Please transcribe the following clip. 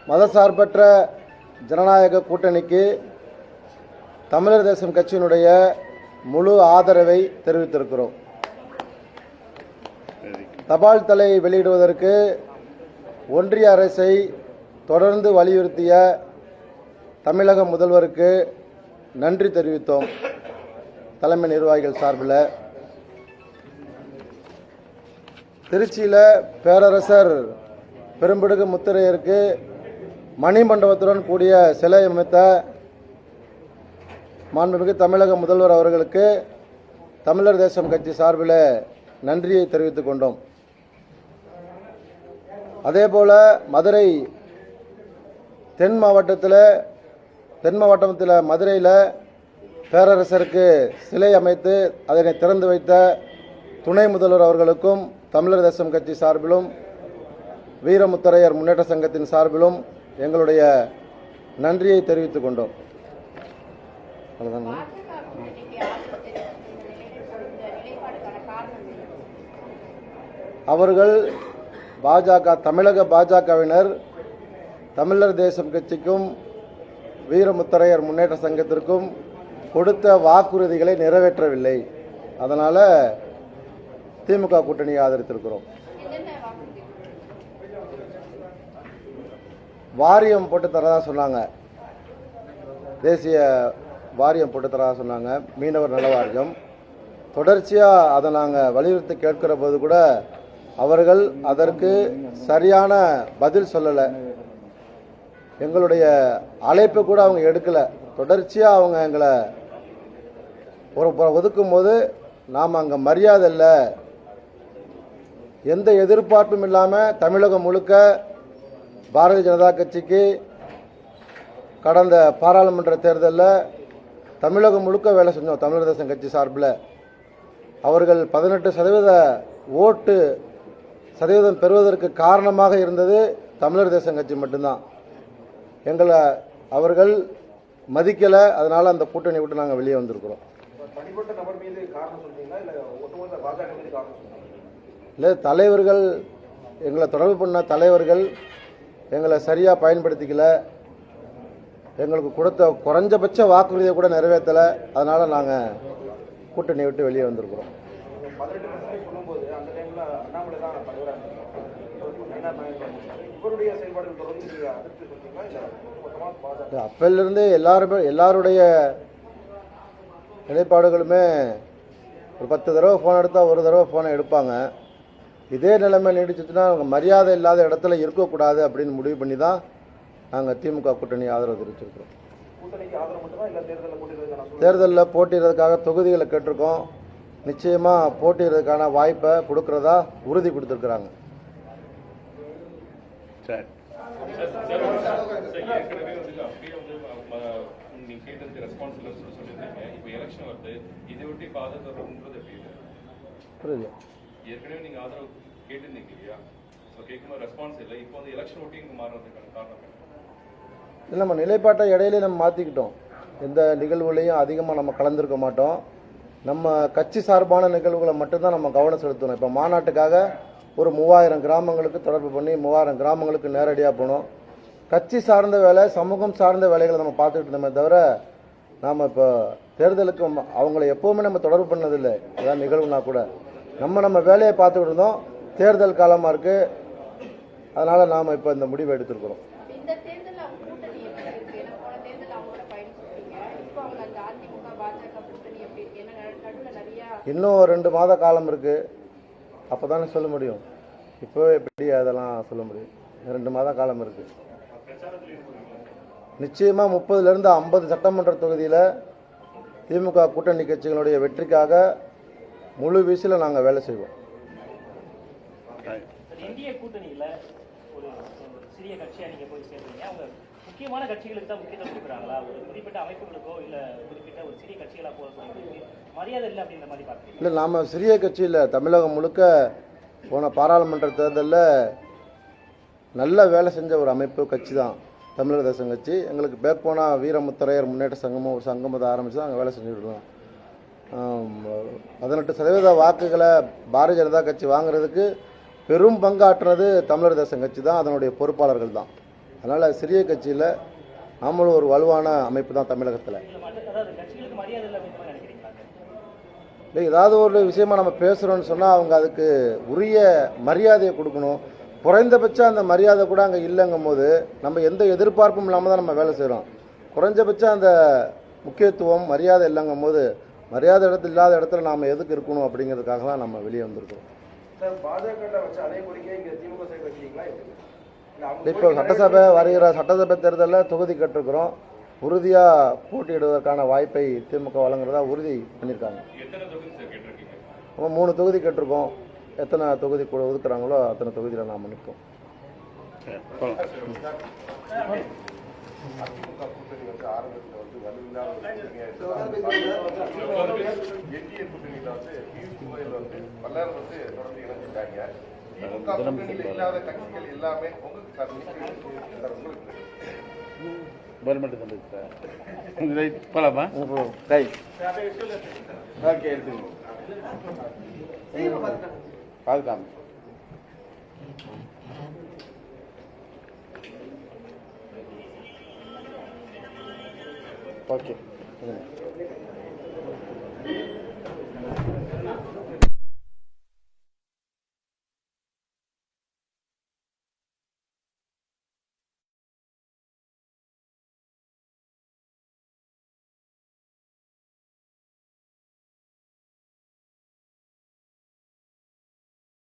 மதசார்பற்ற ஜனநாயக கூட்டணிக்கு தமிழர் தேசம் கட்சியினுடைய முழு ஆதரவை தெரிவித்திருக்கிறோம். தபால் தலை வெளியிடுவதற்கு ஒன்றிய அரசை தொடர்ந்து வலியுறுத்திய தமிழக முதல்வருக்கு நன்றி தெரிவித்தோம். தலைமை நிர்வாகிகள் சார்பில் திருச்சியில் பேரரசர் பெரும்பிடுகு முத்திரையருக்கு மணிமண்டபத்துடன் கூடிய சிலை அமைத்த மாண்புமிகு தமிழக முதல்வர் அவர்களுக்கு தமிழர் தேசம் கட்சி சார்பில் நன்றியை தெரிவித்துக் கொண்டோம். அதேபோல மதுரை தென் மாவட்டத்தில் மதுரையில் பேரரசருக்கு சிலை அமைத்து அதனை திறந்து வைத்த துணை முதல்வர் அவர்களுக்கும் தமிழர் தேசம் கட்சி சார்பிலும் வீரமுத்தரையர் முன்னேற்ற சங்கத்தின் சார்பிலும் எங்களுடைய நன்றியை தெரிவித்துக் கொண்டோம். அவர்கள் தமிழக பாஜகவினர் தமிழர் தேசம் கட்சிக்கும் வீரமுத்தரையர் முன்னேற்ற சங்கத்திற்கும் கொடுத்த வாக்குறுதிகளை நிறைவேற்றவில்லை. அதனால திமுக கூட்டணியை ஆதரித்திருக்கிறோம். வாரியம் போட்டு தரதா சொன்னாங்க, தேசிய வாரியம் போட்டு தரதா சொன்னாங்க, மீனவர் நல வாரியம். தொடர்ச்சியாக அதை நாங்கள் வலியுறுத்தி கேட்கிற போது கூட அவர்கள் அதற்கு சரியான பதில் சொல்லலை. எங்களுடைய அழைப்பு கூட அவங்க எடுக்கலை. தொடர்ச்சியாக அவங்க எங்களை ஒதுக்கும் போது நாம் அங்கே மரியாதை இல்லை, எந்த எதிர்பார்ப்பும் இல்லாமல் தமிழகம் முழுக்க பாரதிய ஜனதா கட்சிக்கு கடந்த பாராளுமன்ற தேர்தலில் தமிழகம் முழுக்க வேலை செஞ்சோம். தமிழர் தேசம் கட்சி சார்பில் அவர்கள் 18% ஓட்டு சதவீதம் பெறுவதற்கு காரணமாக இருந்தது தமிழர் தேசம் கட்சி மட்டும்தான். எங்களை அவர்கள் மதிக்கலை. அதனால் அந்த கூட்டணி விட்டு நாங்கள் வெளியே வந்திருக்கிறோம். இல்லை, தலைவர்கள் எங்களை தொடர்பு பண்ண தலைவர்கள் எங்களை சரியாக பயன்படுத்திக்கல, எங்களுக்கு கொடுத்த குறைஞ்சபட்ச வாக்குறுதியை கூட நிறைவேற்றலை. அதனால் நாங்கள் கூட்டணியை விட்டு வெளியே வந்திருக்கிறோம். அப்பையிலிருந்து எல்லாருடைய நிலைப்பாடுகளுமே ஒரு 10 தடவை ஃபோன் எடுத்தால் ஒரு தடவை ஃபோனை எடுப்பாங்க. இதே நிலைமை நீடிச்சுன்னா மரியாதை இல்லாத இடத்துல இருக்கக்கூடாது அப்படின்னு முடிவு பண்ணி தான் நாங்கள் திமுக கூட்டணி ஆதரவு தெரிவிச்சிருக்கிறோம். தேர்தலில் போட்டியிடுறதுக்காக தொகுதிகளை கேட்டிருக்கோம். நிச்சயமாக போட்டியிடுறதுக்கான வாய்ப்பை கொடுக்கறதா உறுதி கொடுத்துருக்குறாங்க. நம்ம நிலைப்பாட்டை இடையிலே நம்ம மாற்றிக்கிட்டோம். எந்த நிகழ்வுலையும் அதிகமாக நம்ம கலந்துருக்க மாட்டோம். நம்ம கட்சி சார்பான நிகழ்வுகளை மட்டும்தான் நம்ம கவனம் செலுத்தணும். இப்போ மாநாட்டுக்காக ஒரு 3000 கிராமங்களுக்கு தொடர்பு பண்ணி 3000 கிராமங்களுக்கு நேரடியாக போனோம். கட்சி சார்ந்த வேலை, சமூகம் சார்ந்த வேலைகளை நம்ம பார்த்துக்கிட்டு இருந்தோமே தவிர நாம் இப்போ தேர்தலுக்கு அவங்கள எப்போவுமே நம்ம தொடர்பு பண்ணதில்லை. அதான் நிகழ்வுனா கூட நம்ம வேலையை பார்த்துக்கிட்டு இருந்தோம். தேர்தல் காலமாக இருக்குது, அதனால் நாம் இப்போ இந்த முடிவை எடுத்திருக்கிறோம். இன்னும் 2 மாத காலம் இருக்குது, அப்போ தானே சொல்ல முடியும். இப்போ எப்படி அதெல்லாம் சொல்ல முடியும்? 2 மாத காலம் இருக்குது. நிச்சயமாக 30லேருந்து 50 சட்டமன்ற தொகுதியில் திமுக கூட்டணி கட்சிகளுடைய வெற்றிக்காக முழு வீசில் நாங்கள் வேலை செய்வோம். இந்திய கூட்டணியில் ஒரு சிறிய கட்சியாக நீங்கள் போய் சேர்ந்தீங்க. அவங்க முக்கியமான கட்சிகளுக்கு தான் முக்கியத்துவம் கொடுக்குறாங்களா? ஒரு குறிப்பிட்ட அமைப்புகளுக்கோ இல்லை குறிப்பிட்ட ஒரு சிறிய கட்சிகளாக போகிறதுக்கு மரியாதை இல்லை அப்படின்ற மாதிரி பார்க்குறீங்க? இல்லை, நாம் சிறிய கட்சியில் தமிழகம் முழுக்க போன பாராளுமன்ற தேர்தலில் நல்ல வேலை செஞ்ச ஒரு அமைப்பு கட்சி தான் தமிழர் தேசம் கட்சி. எங்களுக்கு பேக் போனால் வீரமுத்தரையர் முன்னேற்ற சங்கமும் ஒரு சங்கமத்தை ஆரம்பித்து தான் அங்கே வேலை செஞ்சுட்டு இருக்கோம். 18% வாக்குகளை பாரதிய ஜனதா கட்சி வாங்குறதுக்கு பெரும் பங்காற்றுறது தமிழர் தேசம் கட்சி தான், அதனுடைய பொறுப்பாளர்கள் தான். அதனால் சிறிய கட்சியில் நாமளும் ஒரு வலுவான அமைப்பு தான் தமிழகத்தில். அதாவது கட்சிகளுக்கு மரியாதை இல்லை அப்படின்னு நினைக்கிறீங்களா? இல்லை, ஏதாவது ஒரு விஷயமா நம்ம பேசுகிறோன்னு சொன்னால் அவங்க அதுக்கு உரிய மரியாதையை கொடுக்கணும். குறைந்தபட்சம் அந்த மரியாதை கூட அங்கே இல்லைங்கும் போது நம்ம எந்த எதிர்பார்ப்பும் இல்லாமல் தான் நம்ம வேலை செய்கிறோம். குறைஞ்சபட்சம் அந்த முக்கியத்துவம் மரியாதை இல்லைங்கும் போது மரியாதை இடத்துல இல்லாத இடத்துல நாம் எதுக்கு இருக்கணும் அப்படிங்கிறதுக்காக தான் நம்ம வெளியே வந்திருக்கோம். இப்போ சட்டசபை வருகிற சட்டசபை தேர்தலில் தொகுதி கேட்டிருக்கிறோம். உறுதியாக போட்டியிடுவதற்கான வாய்ப்பை திமுக வழங்குறதா உறுதி பண்ணியிருக்காங்க. 3 தொகுதி கேட்டிருக்கோம். எத்தனை தொகுதி ஒதுக்குறாங்களோ அத்தனை தொகுதியில் நாம் நிற்போம். அதிமுக கூட்டணி வந்து ஆரம்பத்தில் வந்து வலுவில்லாத என்டிஏ கூட்டணியில் வந்து பியூஷ் கோயல் வந்து பலர் வந்து தொடர்ந்து இணைஞ்சிட்டாங்க. திமுக கூட்டணியில் இல்லாத கட்சிகள் எல்லாமே உங்களுக்கு சார் உங்களுக்கு கவர்மெண்ட் வந்து சார் போலாமா? ரைட், ஓகே, எடுத்துக்கோங்க. பார்த்துக்காம ஓகே.